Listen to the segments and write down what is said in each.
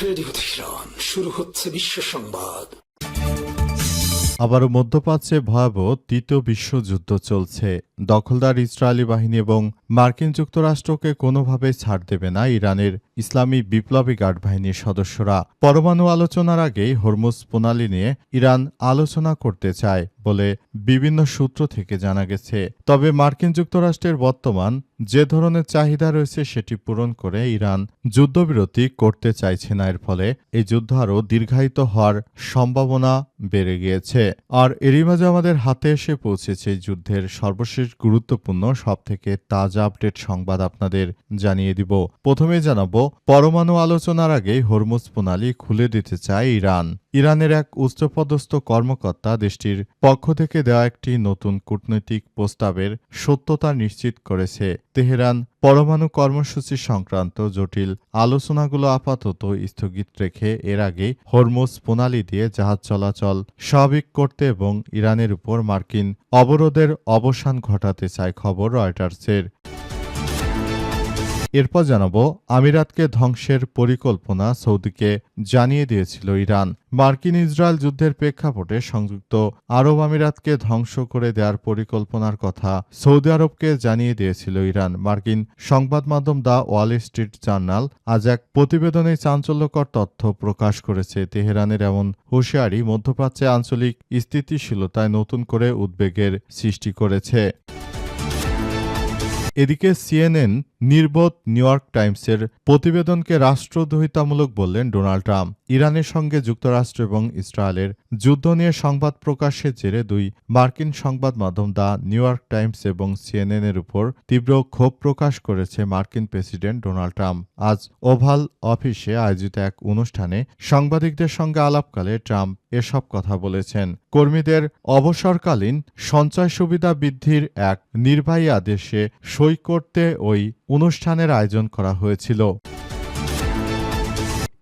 Radio Tehran, শুরু হচ্ছে বিশ্ব সংবাদ। আবারও মধ্যপ্রাচ্যে ভয়াবহ তৃতীয় বিশ্বযুদ্ধ চলছে। দখলদার ইসরায়েলি বাহিনী এবং মার্কিন যুক্তরাষ্ট্রকে কোনোভাবেই ছাড় দেবে না ইরানের ইসলামী বিপ্লবী গার্ড বাহিনীর সদস্যরা। পরমাণু আলোচনার আগেই হরমুজ প্রণালী নিয়ে ইরান আলোচনা করতে চায় বলে বিভিন্ন সূত্র থেকে জানা গেছে। তবে মার্কিন যুক্তরাষ্ট্রের বর্তমান যে ধরনের চাহিদা রয়েছে সেটি পূরণ করে ইরান যুদ্ধবিরতি করতে চাইছে না। এর ফলে এই যুদ্ধ আরও দীর্ঘায়িত হওয়ার সম্ভাবনা বেড়ে গিয়েছে। আর এরই মাঝে আমাদের হাতে এসে পৌঁছেছে এই যুদ্ধের সর্বশেষ গুরুত্বপূর্ণ সবথেকে তাজা আপডেট সংবাদ আপনাদের জানিয়ে দিব। প্রথমে জানাবো, পরমাণু আলোচনার আগেই হরমুজ প্রণালী খুলে দিতে চায় ইরান। ইরানের এক উচ্চপদস্থ কর্মকর্তা দেশটির পক্ষ থেকে দেওয়া একটি নতুন কূটনৈতিক প্রস্তাবের সত্যতা নিশ্চিত করেছে। তেহরান পরমাণু কর্মসূচি সংক্রান্ত জটিল আলোচনাগুলো আপাতত স্থগিত রেখে এর আগে হরমুজ প্রণালী দিয়ে জাহাজ চলাচল স্বাভাবিক করতে এবং ইরানের উপর মার্কিন অবরোধের অবসান ঘটাতে চায় খবর রয়টার্সের। এরপর জানাবো, আমিরাতকে ধ্বংসের পরিকল্পনা সৌদিকে জানিয়ে দিয়েছিল ইরান। মার্কিন ইসরায়েল যুদ্ধের প্রেক্ষাপটে সংযুক্ত আরব আমিরাতকে ধ্বংস করে দেওয়ার পরিকল্পনার কথা সৌদি আরবকে জানিয়ে দিয়েছিল ইরান। মার্কিন সংবাদ মাধ্যম দ্য ওয়াল স্ট্রিট জার্নাল আজ এক প্রতিবেদনে চাঞ্চল্যকর তথ্য প্রকাশ করেছে। তেহরানের এমন হুঁশিয়ারি মধ্যপ্রাচ্যে আঞ্চলিক স্থিতিশীলতায় নতুন করে উদ্বেগের সৃষ্টি করেছে। এদিকে সিএনএন নির্বোধ নিউ ইয়র্ক টাইমসের প্রতিবেদনকে রাষ্ট্রদ্রোহিতামূলক বললেন ডোনাল্ড ট্রাম্প। ইরানের সঙ্গে যুক্তরাষ্ট্র এবং ইসরায়েলের যুদ্ধ নিয়ে সংবাদ প্রকাশের জেরে দুই মার্কিন সংবাদ মাধ্যম দ্য নিউ ইয়র্ক টাইমস এবং সিএনএনের উপর তীব্র ক্ষোভ প্রকাশ করেছে মার্কিন প্রেসিডেন্ট ডোনাল্ড ট্রাম্প। আজ ওভাল অফিসে আয়োজিত এক অনুষ্ঠানে সাংবাদিকদের সঙ্গে আলাপকালে ট্রাম্প এসব কথা বলেছেন। কর্মীদের অবসরকালীন সঞ্চয় সুবিধা বৃদ্ধির এক নির্বাহী আদেশে সই করতে ওই অনুষ্ঠানের আয়োজন করা হয়েছিল।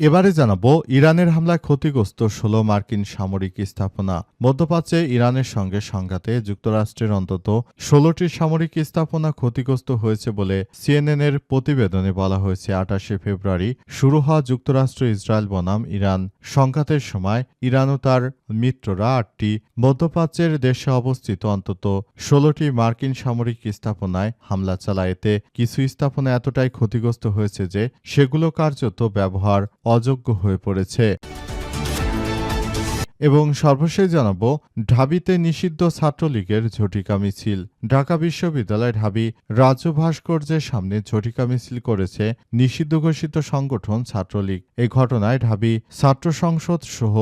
এবারে জানাবো, ইরানের হামলায় ক্ষতিগ্রস্ত 16 মার্কিন সামরিক স্থাপনা। মধ্যপ্রাচ্যে ইরানের সঙ্গে সংঘাতে যুক্তরাষ্ট্রের অন্তত 16টি সামরিক স্থাপনা ক্ষতিগ্রস্ত হয়েছে বলে সিএনএনের প্রতিবেদনে বলা হয়েছে। 28 ফেব্রুয়ারি শুরু হওয়া যুক্তরাষ্ট্র ইসরায়েল বনাম ইরান সংঘাতের সময় ইরান ও তার মিত্ররা 8টি মধ্যপ্রাচ্যের দেশে অবস্থিত অন্তত 16টি মার্কিন সামরিক স্থাপনায় হামলা চালায়। এতে কিছু স্থাপনা এতটাই ক্ষতিগ্রস্ত হয়েছে যে সেগুলো কার্যত ব্যবহার অযোগ্য হয়ে পড়েছে। এবং সর্বশেষ জানাবো, ঢাবিতে নিষিদ্ধ ছাত্রলীগের ঝটিকা মিছিল। ঢাকা বিশ্ববিদ্যালয় ঢাবি রাজ্য ভাস্কর্যের সামনে ঝটিকা মিছিল করেছে নিষিদ্ধ ঘোষিত সংগঠন ছাত্রলীগ। এই ঘটনায় ঢাবি ছাত্র সংসদ সহ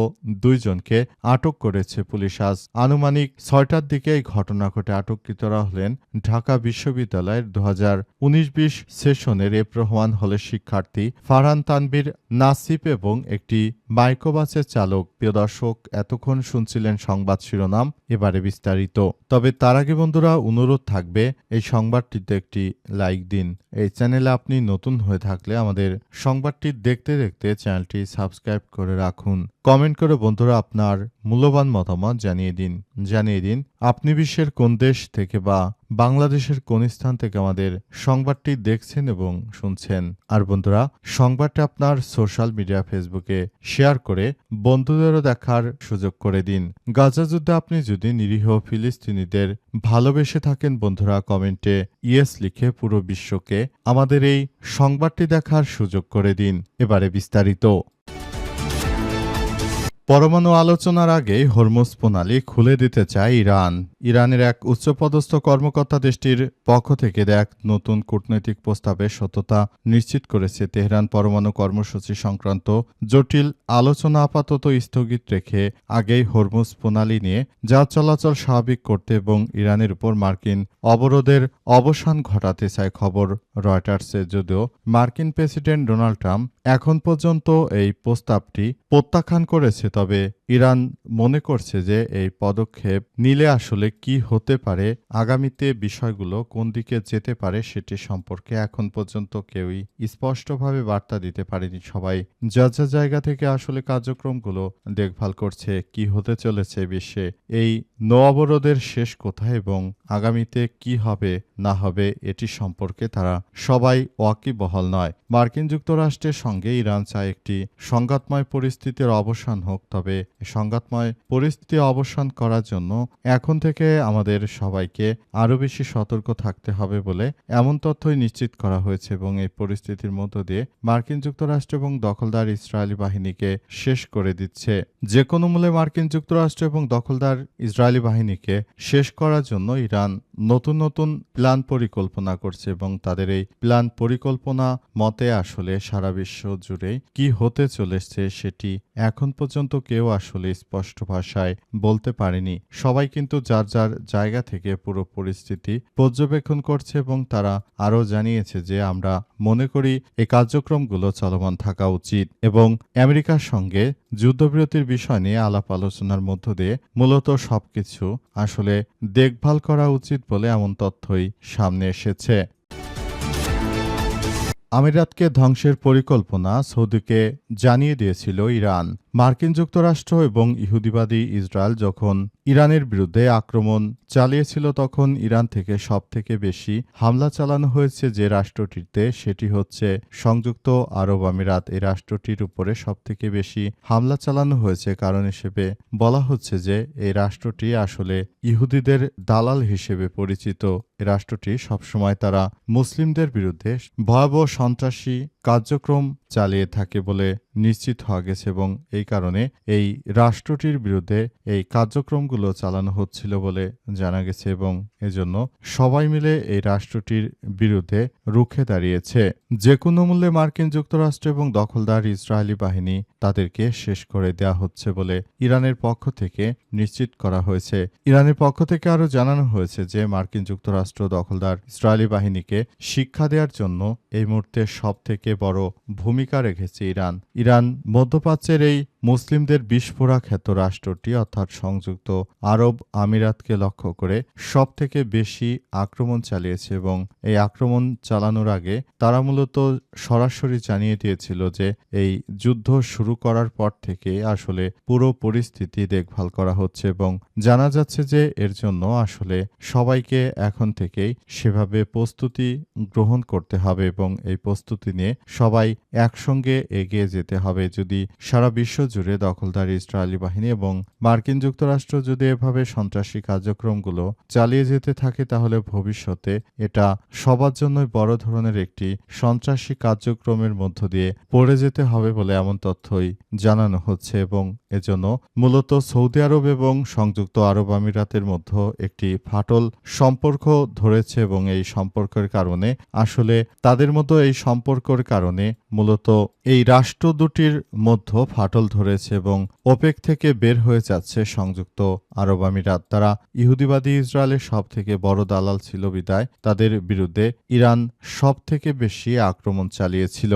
2 জনকে আটক করেছে পুলিশ। আজ আনুমানিক 6টার দিকে এই ঘটনা ঘটে। আটককৃতরা হলেন ঢাকা বিশ্ববিদ্যালয়ের 2019-20 সেশনের রহমান হলের শিক্ষার্থী ফারহান তানভীর নাসিব এবং একটি মাইক্রোবাসের চালক। প্রিয় দর্শক, এতক্ষণ শুনছিলেন সংবাদ শিরোনাম, এবারে বিস্তারিত। তবে তার আগে বন্ধুরা অনুরোধ থাকবে, এই সংবাদটিতে একটি লাইক দিন। এই চ্যানেলে আপনি নতুন হয়ে থাকলে আমাদের সংবাদটি দেখতে দেখতে চ্যানেলটি সাবস্ক্রাইব করে রাখুন। কমেন্ট করে বন্ধুরা আপনার মূল্যবান মতামত জানিয়ে দিন আপনি বিশ্বের কোন দেশ থেকে বা বাংলাদেশের কোন স্থান থেকে আমাদের সংবাদটি দেখছেন এবং শুনছেন। আর বন্ধুরা, সংবাদটি আপনার সোশ্যাল মিডিয়া ফেসবুকে শেয়ার করে বন্ধুদেরও দেখার সুযোগ করে দিন। গাজা যুদ্ধে আপনি যদি নিরীহ ফিলিস্তিনিদের ভালোবেসে থাকেন বন্ধুরা, কমেন্টে ইয়েস লিখে পুরো বিশ্বকে আমাদের এই সংবাদটি দেখার সুযোগ করে দিন। এবারে বিস্তারিত। পরমাণু আলোচনার আগে হরমুজ প্রণালী খুলে দিতে চায় ইরান। ইরানের এক উচ্চপদস্থ কর্মকর্তা দেশটির পক্ষ থেকে এক নতুন কূটনৈতিক প্রস্তাবের সত্যতা নিশ্চিত করেছে। তেহরান পরমাণু কর্মসূচি সংক্রান্ত জটিল আলোচনা আপাতত স্থগিত রেখে আগেই হরমুজ প্রণালী নিয়ে জাহাজ চলাচল স্বাভাবিক করতে এবং ইরানের উপর মার্কিন অবরোধের অবসান ঘটাতে চায় খবর রয়টার্সের। যদিও মার্কিন প্রেসিডেন্ট ডোনাল্ড ট্রাম্প এখন পর্যন্ত এই প্রস্তাবটি প্রত্যাখ্যান করেছে, তবে ইরান মনে করছে যে এই পদক্ষেপ নিলে আসলে কি হতে পারে, আগামীতে বিষয়গুলো কোন দিকে যেতে পারে সেটি সম্পর্কে এখন পর্যন্ত কেউই স্পষ্টভাবে বার্তা দিতে পারেনি। সবাই যার যার জায়গা থেকে আসলে কার্যক্রমগুলো দেখভাল করছে কি হতে চলেছে বিশ্বে, এই নৌ অবরোধের শেষ কোথায় এবং আগামীতে কি হবে না হবে এটি সম্পর্কে তারা সবাই ওয়াকিবহাল নয়। মার্কিন যুক্তরাষ্ট্রের সঙ্গে ইরান চায় একটি সংঘাতময় পরিস্থিতির অবসান হোক, তবে সংঘাতময় পরিস্থিতি অবসান করার জন্য এখন থেকে আমাদের সবাইকে আরও বেশি সতর্ক থাকতে হবে বলে এমন তথ্যই নিশ্চিত করা হয়েছে এবং এই পরিস্থিতির মধ্য দিয়ে মার্কিন যুক্তরাষ্ট্র এবং দখলদার ইসরায়েলি বাহিনীকে শেষ করে দিচ্ছে। যে কোনো মূল্যে মার্কিন যুক্তরাষ্ট্র এবং দখলদার ইসরায়েলি বাহিনীকে শেষ করার জন্য ইরান নতুন নতুন প্ল্যান পরিকল্পনা করছে এবং তাদের এই প্ল্যান পরিকল্পনা মতে আসলে সারা বিশ্ব জুড়ে কি হতে চলেছে সেটি এখন পর্যন্ত কেউ আসলে স্পষ্ট ভাষায় বলতে পারেনি। সবাই কিন্তু যার যার জায়গা থেকে পুরো পরিস্থিতি পর্যবেক্ষণ করছে এবং তারা আরও জানিয়েছে যে আমরা মনে করি এই কার্যক্রমগুলো চলমান থাকা উচিত এবং আমেরিকার সঙ্গে যুদ্ধবিরতির বিষয় নিয়ে আলাপ আলোচনার মধ্য দিয়ে মূলত সবকিছু আসলে দেখভাল করা উচিত বলে এমন তথ্যই সামনে এসেছে। আমিরাতকে ধ্বংসের পরিকল্পনা সৌদিকে জানিয়ে দিয়েছিল ইরান। মার্কিন যুক্তরাষ্ট্র এবং ইহুদিবাদী ইসরায়েল যখন ইরানের বিরুদ্ধে আক্রমণ চালিয়েছিল তখন ইরান থেকে সবথেকে বেশি হামলা চালানো হয়েছে যে রাষ্ট্রটিতে, সেটি হচ্ছে সংযুক্ত আরব আমিরাত। এই রাষ্ট্রটির উপরে সবথেকে বেশি হামলা চালানো হয়েছে কারণ হিসেবে বলা হচ্ছে যে এই রাষ্ট্রটি আসলে ইহুদিদের দালাল হিসেবে পরিচিত। এই রাষ্ট্রটি সবসময় তারা মুসলিমদের বিরুদ্ধে ভয়াবহ সন্ত্রাসী কার্যক্রম চালিয়ে থাকে বলে নিশ্চিত হওয়া গেছে এবং এই কারণে এই রাষ্ট্রটির বিরুদ্ধে এই কার্যক্রমগুলো চালানো হচ্ছিল বলে জানা গেছে এবং এজন্য সবাই মিলে এই রাষ্ট্রটির বিরুদ্ধে রুখে দাঁড়িয়েছে। যে কোনো মূল্যে মার্কিন যুক্তরাষ্ট্র এবং দখলদার ইসরায়েলি বাহিনী তাদেরকে শেষ করে দেয়া হচ্ছে বলে ইরানের পক্ষ থেকে নিশ্চিত করা হয়েছে। ইরানের পক্ষ থেকে আরও জানানো হয়েছে যে মার্কিন যুক্তরাষ্ট্র দখলদার ইসরায়েলি বাহিনীকে শিক্ষা দেওয়ার জন্য এই মুহূর্তে সবথেকে বড় ভূমিকা রেখেছে ইরান। ইরান মধ্যপ্রাচ্যের এই মুসলিমদের বিস্ফোরা খ্যাত রাষ্ট্রটি অর্থাৎ সংযুক্ত আরব আমিরাতকে লক্ষ্য করে সবথেকে বেশি আক্রমণ চালিয়েছে এবং এই আক্রমণ চালানোর আগে তারা মূলত সরাসরি জানিয়ে দিয়েছিল যে এই যুদ্ধ শুরু করার পর থেকে আসলে পুরো পরিস্থিতি দেখভাল করা হচ্ছে এবং জানা যাচ্ছে যে এর জন্য আসলে সবাইকে এখন থেকেই সেভাবে প্রস্তুতি গ্রহণ করতে হবে এবং এই প্রস্তুতি নিয়ে সবাই একসঙ্গে এগিয়ে যেতে হবে। যদি সারা বিশ্ব জুড়ে দখলদার ইসরায়েলি বাহিনী এবং মার্কিন যুক্তরাষ্ট্র যদি এভাবে সন্ত্রাসী কার্যক্রমগুলো চালিয়ে যেতে থাকে তাহলে ভবিষ্যতে এটা সবার জন্যই বড় ধরনের একটি সন্ত্রাসী কার্যক্রমের মধ্য দিয়ে পড়ে যেতে হবে বলে এমন তথ্যই জানানো হচ্ছে এবং এজন্য মূলত সৌদি আরব এবং সংযুক্ত আরব আমিরাতের মধ্যে একটি ফাটল সম্পর্ক ধরেছে এবং এই সম্পর্কের কারণে আসলে তাদের মধ্যে এই সম্পর্কের কারণে মূলত এই রাষ্ট্র দুটির মধ্যে ফাটল ধরেছে এবং ওপেক থেকে বের হয়ে যাচ্ছে সংযুক্ত আরব আমিরাত। তারা ইহুদিবাদী ইসরায়েলের সবথেকে বড় দালাল ছিল বিদায় তাদের বিরুদ্ধে ইরান সবথেকে বেশি আক্রমণ চালিয়েছিল।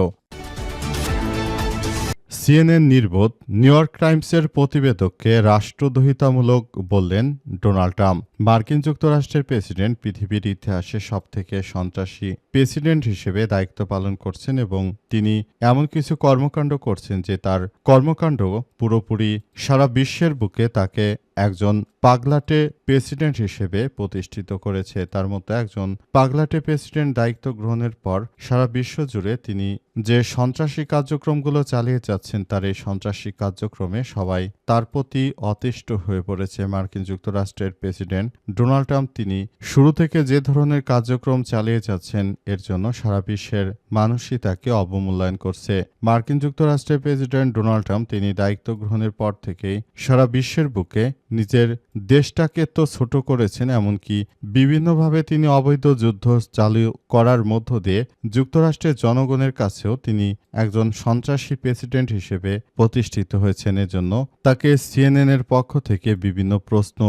সিএনএন নির্বোধ, নিউ ইয়র্ক টাইমসের প্রতিবেদককে রাষ্ট্রদ্রোহিতামূলক বললেন ডোনাল্ড ট্রাম্প। মার্কিন যুক্তরাষ্ট্রের প্রেসিডেন্ট পৃথিবীর ইতিহাসে সবথেকে সন্ত্রাসী প্রেসিডেন্ট হিসেবে দায়িত্ব পালন করছেন এবং তিনি এমন কিছু কর্মকাণ্ড করছেন যে তার কর্মকাণ্ড পুরোপুরি সারা বিশ্বের বুকে তাকে একজন পাগলাটে প্রেসিডেন্ট হিসেবে প্রতিষ্ঠিত করেছে। তার মতো একজন পাগলাটে প্রেসিডেন্ট দায়িত্ব গ্রহণের পর সারা বিশ্ব জুড়ে তিনি যে সন্ত্রাসী কার্যক্রমগুলো চালিয়ে যাচ্ছেন তার এই সন্ত্রাসী কার্যক্রমে সবাই তার প্রতি অতিষ্ঠ হয়ে পড়েছে। মার্কিন যুক্তরাষ্ট্রের প্রেসিডেন্ট ডোনাল্ড ট্রাম্প তিনি শুরু থেকে যে ধরনের কার্যক্রম চালিয়ে যাচ্ছেন এর জন্য সারা বিশ্বের মানুষই তাকে অবমূল্যায়ন করছে। মার্কিন যুক্তরাষ্ট্রের প্রেসিডেন্ট ডোনাল্ড ট্রাম্প তিনি দায়িত্ব গ্রহণের পর থেকেই সারা বিশ্বের বুকে নিজের দেশটাকে তো ছোট করেছেন, এমনকি বিভিন্নভাবে তিনি অবৈধ যুদ্ধ চালু করার মধ্য দিয়ে যুক্তরাষ্ট্রের জনগণের কাছেও তিনি একজন সন্ত্রাসী প্রেসিডেন্ট হিসেবে প্রতিষ্ঠিত হয়েছেন। এজন্য তাকে সিএনএন এর পক্ষ থেকে বিভিন্ন প্রশ্ন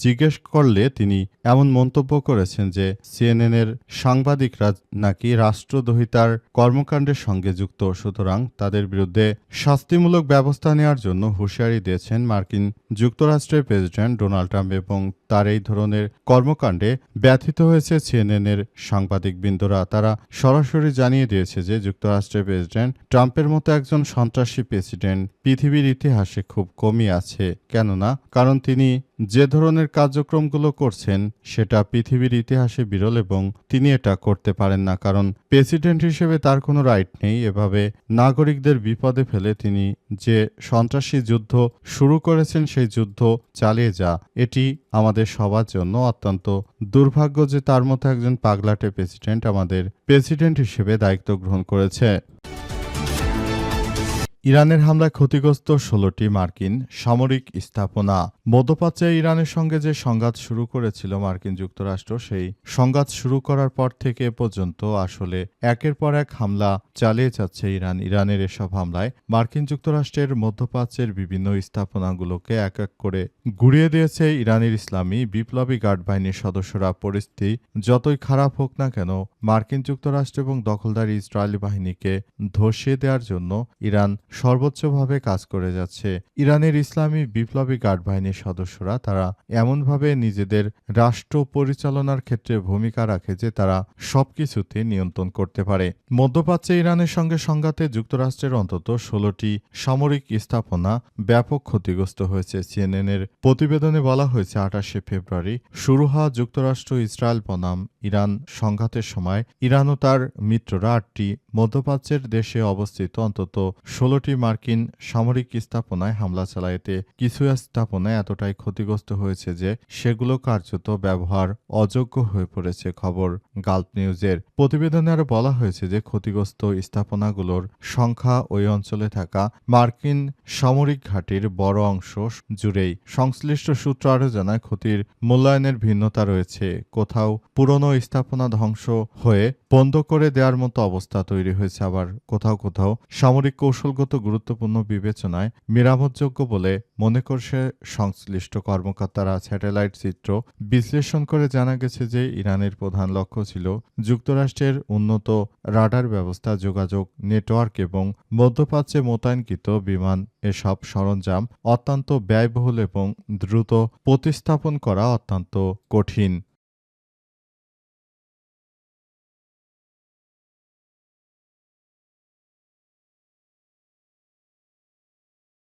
জিজ্ঞেস করলে তিনি এমন মন্তব্য করেছেন যে সিএনএনের সাংবাদিকরা নাকি রাষ্ট্রদ্রোহিতার কর্মকাণ্ডের সঙ্গে যুক্ত, সুতরাং তাদের বিরুদ্ধে শাস্তিমূলক ব্যবস্থা নেওয়ার জন্য হুঁশিয়ারি দিয়েছেন মার্কিন যুক্তরাষ্ট্রের প্রেসিডেন্ট ডোনাল্ড ট্রাম্প এবং তার এই ধরনের কর্মকাণ্ডে ব্যথিত হয়েছে সিএনএনের সাংবাদিকবৃন্দরা। তারা সরাসরি জানিয়ে দিয়েছে যে যুক্তরাষ্ট্রের প্রেসিডেন্ট ট্রাম্পের মতো একজন সন্ত্রাসী প্রেসিডেন্ট পৃথিবীর ইতিহাসে খুব কমই আছে, কারণ তিনি যে ধরনের কার্যক্রমগুলো করছেন সেটা পৃথিবীর ইতিহাসে বিরল এবং তিনি এটা করতে পারেন না, কারণ প্রেসিডেন্ট হিসেবে তার কোনো রাইট নেই এভাবে নাগরিকদের বিপদে ফেলে তিনি যে সন্ত্রাসী যুদ্ধ শুরু করেছেন সেই যুদ্ধ চালিয়ে যা। এটি আমাদের সবার জন্য অত্যন্ত দুর্ভাগ্য যে তার মতো একজন পাগলাটে প্রেসিডেন্ট আমাদের প্রেসিডেন্ট হিসেবে দায়িত্ব গ্রহণ করেছে। ইরানের হামলায় ক্ষতিগ্রস্ত 16টি মার্কিন সামরিক স্থাপনা। মধ্যপ্রাচ্যে ইরানের সঙ্গে যে সংঘাত শুরু করেছিল মার্কিন যুক্তরাষ্ট্র, সেই সংঘাত শুরু করার পর থেকে এ পর্যন্ত আসলে একের পর এক হামলা চালিয়ে যাচ্ছে ইরান। ইরানের এসব হামলায় মার্কিন যুক্তরাষ্ট্রের মধ্যপ্রাচ্যের বিভিন্ন স্থাপনাগুলোকে এক এক করে গুড়িয়ে দিয়েছে ইরানের ইসলামী বিপ্লবী গার্ড বাহিনীর সদস্যরা। পরিস্থিতি যতই খারাপ হোক না কেন মার্কিন যুক্তরাষ্ট্র এবং দখলদারি ইসরায়েলি বাহিনীকে ধসিয়ে দেওয়ার জন্য ইরান সর্বোচ্চভাবে কাজ করে যাচ্ছে। ইরানের ইসলামী বিপ্লবী গার্ড বাহিনীর সদস্যরা তারা এমনভাবে নিজেদের রাষ্ট্র পরিচালনার ক্ষেত্রে ভূমিকা রাখে যে তারা সবকিছুতে নিয়ন্ত্রণ করতে পারে। মধ্যপ্রাচ্যে ইরানের সঙ্গে সংঘাতে যুক্তরাষ্ট্রের অন্তত 16টি সামরিক স্থাপনা ব্যাপক ক্ষতিগ্রস্ত হয়েছে। সিএনএনের প্রতিবেদনে বলা হয়েছে 28শে ফেব্রুয়ারি শুরু হওয়া যুক্তরাষ্ট্র ইসরায়েল বনাম ইরান সংঘাতের সময় ইরান ও তার মিত্ররা 8টি মধ্যপ্রাচ্যের দেশে অবস্থিত অন্তত 16টি মার্কিন সামরিক স্থাপনায় হামলা চালায়। এতে কিছু স্থাপনা এতটাই ক্ষতিগ্রস্ত হয়েছে যে সেগুলো কার্যত ব্যবহার অযোগ্য হয়ে পড়েছে। খবর গালফ নিউজের প্রতিবেদনে আরও বলা হয়েছে যে ক্ষতিগ্রস্ত স্থাপনাগুলোর সংখ্যা ওই অঞ্চলে থাকা মার্কিন সামরিক ঘাঁটির বড় অংশ জুড়েই। সংশ্লিষ্ট সূত্র আরও জানায় ক্ষতির মূল্যায়নের ভিন্নতা রয়েছে। কোথাও পুরনো স্থাপনা ধ্বংস হয়ে বন্ধ করে দেওয়ার মতো অবস্থা তৈরি হয়েছে, আবার কোথাও কোথাও সামরিক কৌশলগত গুরুত্বপূর্ণ বিবেচনায় মেরামতযোগ্য বলে মনে করছে সংশ্লিষ্ট কর্মকর্তারা। স্যাটেলাইট চিত্র বিশ্লেষণ করে জানা গেছে যে ইরানের প্রধান লক্ষ্য ছিল যুক্তরাষ্ট্রের উন্নত রাডার ব্যবস্থা, যোগাযোগ নেটওয়ার্ক এবং মধ্যপ্রাচ্যে মোতায়েনকৃত বিমান। এসব সরঞ্জাম অত্যন্ত ব্যয়বহুল এবং দ্রুত প্রতিস্থাপন করা অত্যন্ত কঠিন।